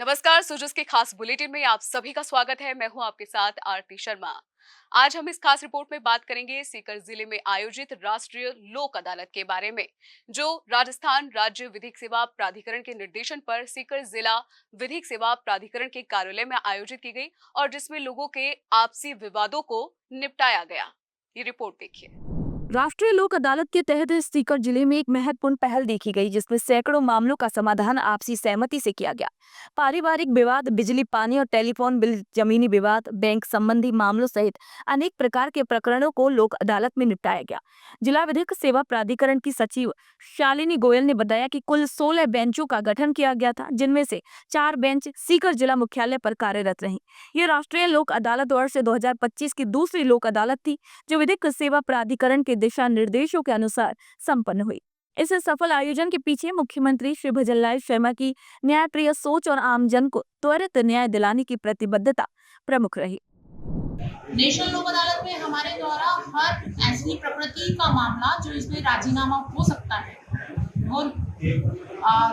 नमस्कार। सुजुस के खास बुलेटिन में आप सभी का स्वागत है। मैं हूं आपके साथ आरती शर्मा। आज हम इस खास रिपोर्ट में बात करेंगे सीकर जिले में आयोजित राष्ट्रीय लोक अदालत के बारे में, जो राजस्थान राज्य विधिक सेवा प्राधिकरण के निर्देशन पर सीकर जिला विधिक सेवा प्राधिकरण के कार्यालय में आयोजित की गई और जिसमें लोगों के आपसी विवादों को निपटाया गया। ये रिपोर्ट देखिए। राष्ट्रीय लोक अदालत के तहत सीकर जिले में एक महत्वपूर्ण पहल देखी गई, जिसमें सैकड़ों मामलों का समाधान आपसी सहमति से किया गया। पारिवारिक विवाद, बिजली पानी और टेलीफोन बिल, जमीनी विवाद, बैंक संबंधी मामलों सहित अनेक प्रकार के प्रकरणों को लोक अदालत में निपटाया गया। जिला विधिक सेवा प्राधिकरण की सचिव शालिनी गोयल ने बताया कि कुल 16 बेंचों का गठन किया गया था, जिनमें से 4 बेंच सीकर जिला मुख्यालय पर कार्यरत रहीं। ये राष्ट्रीय लोक अदालत वर्ष 2025 की दूसरी लोक अदालत थी, जो विधिक सेवा प्राधिकरण के दिशा निर्देशों के अनुसार संपन्न हुई। इस सफल आयोजन के पीछे मुख्यमंत्री श्री भजनलाल शर्मा की न्यायप्रिय सोच और आमजन को त्वरित न्याय दिलाने की प्रतिबद्धता प्रमुख रही। नेशनल लोक अदालत में हमारे द्वारा हर ऐसी प्रकृति का मामला जो इसमें राजीनामा हो सकता है वो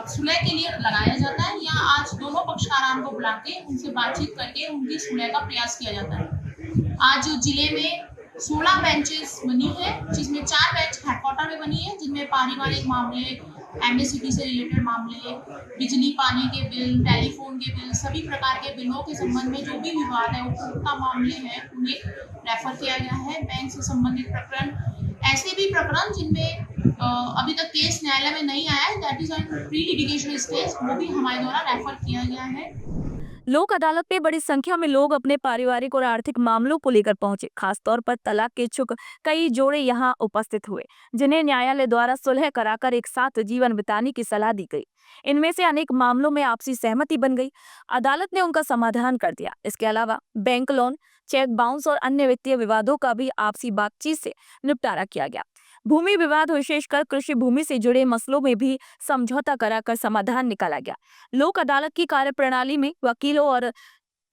सुलह के लिए लगाया जाता है, या आज दोनों पक्षकारों को बुला के उनसे बातचीत करके उनकी सुलह का प्रयास किया जाता है। आज जिले में 16 बेंचेस बनी है, जिसमें 4 बेंच हेडक्वार्टर में बनी है, जिनमें पारिवारिक मामले, एमएससीबी से रिलेटेड मामले, बिजली पानी के बिल, टेलीफोन के बिल, सभी प्रकार के बिलों के संबंध में जो भी विवाद है, उपभोक्ता मामले हैं, उन्हें रेफर किया गया है। बैंक से संबंधित प्रकरण, ऐसे भी प्रकरण जिनमें अभी तक केस न्यायालय में नहीं आया है, that is on pre litigation stage, वो भी हमारे द्वारा रेफर किया गया है। लोक अदालत में बड़ी संख्या में लोग अपने पारिवारिक और आर्थिक मामलों को लेकर पहुंचे। खासतौर पर तलाक के इच्छुक कई जोड़े यहां उपस्थित हुए, जिन्हें न्यायालय द्वारा सुलह कराकर एक साथ जीवन बिताने की सलाह दी गई। इनमें से अनेक मामलों में आपसी सहमति बन गई। अदालत ने उनका समाधान कर दिया। इसके अलावा बैंक लोन, चेक बाउंस और अन्य वित्तीय विवादों का भी आपसी बातचीत से निपटारा किया गया। भूमि विवाद, विशेषकर कृषि भूमि से जुड़े मसलों में भी समझौता कराकर समाधान निकाला गया। लोक अदालत की कार्यप्रणाली में वकीलों और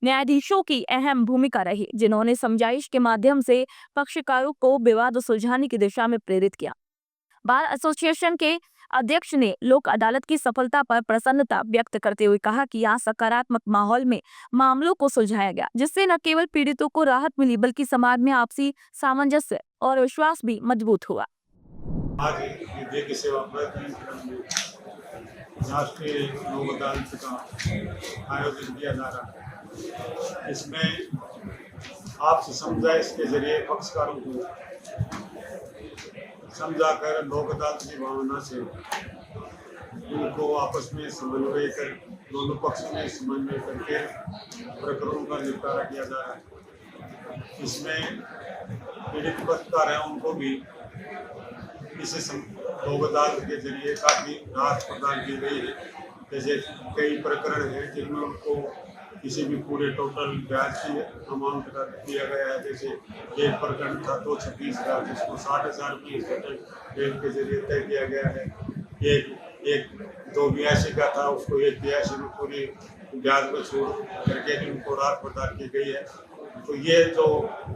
न्यायाधीशों की अहम भूमिका रही, जिन्होंने समझाइश के माध्यम से पक्षकारों को विवाद सुलझाने की दिशा में प्रेरित किया। बार एसोसिएशन के अध्यक्ष ने लोक अदालत की सफलता पर प्रसन्नता व्यक्त करते हुए कहा कि यहाँ सकारात्मक माहौल में मामलों को सुलझाया गया, जिससे न केवल पीड़ितों को राहत मिली, बल्कि समाज में आपसी सामंजस्य और विश्वास भी मजबूत हुआ। आज विधि सेवा प्राधिकरण में राष्ट्रीय लोक अदालत का आयोजन किया जा रहा है। इसमें आपसी समझाइश के जरिए पक्षकारों को समझाकर लोक अदालत की भावना से उनको आपस में समन्वय कर, दोनों पक्ष में समन्वय करके प्रकरणों का निपटारा किया जा रहा है। इसमें पीड़ित पक्षकार हैं, उनको भी इस लोक अदालत के जरिए काफी राहत प्रदान की गई है। जैसे कई प्रकरण हैं जिनमें उनको किसी भी पूरे टोटल ब्याज की अमाउंट का दिया गया है। जैसे एक प्रकरण था 226,000, जिसको 60,000 रुपये बैंक के जरिए तय किया गया है। एक 282 का था, उसको 182 में पूरी ब्याज में छोड़ करके उनको राहत प्रदान की गई है। तो ये जो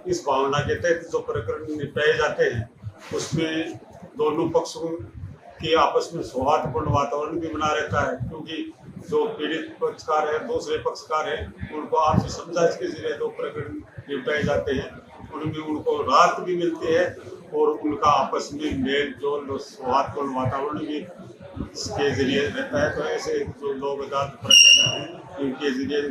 इस भावना के तहत जो प्रकरण निपटाए जाते हैं, उसमें दोनों पक्षों की आपस में सौहार्दपूर्ण वातावरण भी बना रहता है, क्योंकि जो पीड़ित पक्षकार है, दूसरे पक्षकार है, उनको आपसी समझाइश के जरिए जो प्रकरण निपटाए जाते हैं, उनमें उनको राहत भी मिलती है और उनका आपस में मेल जोल और सौहार्दपूर्ण वातावरण भी इसके जरिए रहता है। तो ऐसे जो लोक अदालत प्रकरण हैं, इनके जरिए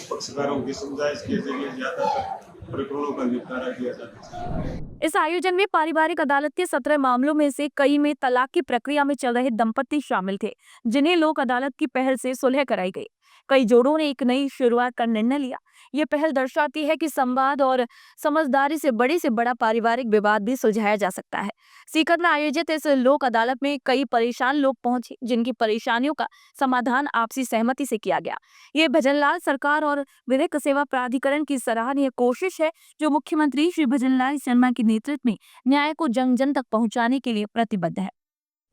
पक्षकारों की समझाइश के जरिए ज्यादातर प्रकरणों का निपटारा किया जाता है। इस आयोजन में पारिवारिक अदालत के 17 मामलों में से कई में तलाक की प्रक्रिया में चल रहे दंपति शामिल थे, जिन्हें लोक अदालत की पहल से सुलह कराई गई। कई जोड़ों ने एक नई शुरुआत का निर्णय लिया। ये पहल दर्शाती है कि संवाद और समझदारी से बड़ा पारिवारिक विवाद भी सुलझाया जा सकता है। सीकर में आयोजित इस लोक अदालत में कई परेशान लोग पहुंचे, जिनकी परेशानियों का समाधान आपसी सहमति से किया गया। ये भजनलाल सरकार और विधिक सेवा प्राधिकरण की सराहनीय कोशिश है, जो मुख्यमंत्री श्री भजनलाल शर्मा के नेतृत्व में न्याय को जन जन तक पहुंचाने के लिए प्रतिबद्ध है।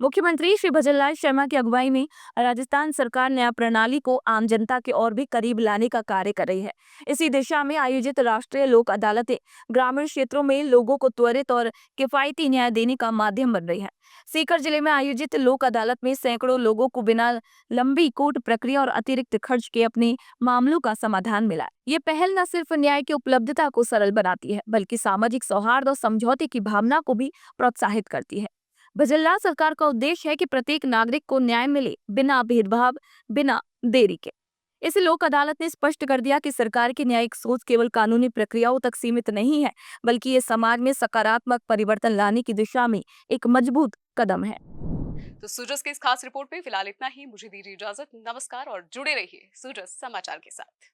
मुख्यमंत्री श्री भजनलाल शर्मा की अगुवाई में राजस्थान सरकार न्याय प्रणाली को आम जनता के और भी करीब लाने का कार्य कर रही है। इसी दिशा में आयोजित राष्ट्रीय लोक अदालतें ग्रामीण क्षेत्रों में लोगों को त्वरित और किफायती न्याय देने का माध्यम बन रही है। सीकर जिले में आयोजित लोक अदालत में सैकड़ों लोगों को बिना लंबी कोर्ट प्रक्रिया और अतिरिक्त खर्च के अपने मामलों का समाधान मिला। ये पहल न सिर्फ न्याय की उपलब्धता को सरल बनाती है, बल्कि सामाजिक सौहार्द और समझौते की भावना को भी प्रोत्साहित करती है। भजनलाल सरकार का उद्देश्य है कि प्रत्येक नागरिक को न्याय मिले, बिना भेदभाव, बिना देरी के। इस लोक अदालत ने स्पष्ट कर दिया कि सरकार की न्यायिक सोच केवल कानूनी प्रक्रियाओं तक सीमित नहीं है, बल्कि ये समाज में सकारात्मक परिवर्तन लाने की दिशा में एक मजबूत कदम है। तो सूरज की इस खास रिपोर्ट में फिलहाल इतना ही। मुझे दीजिए इजाजत। नमस्कार और जुड़े रहिए सूरज समाचार के साथ।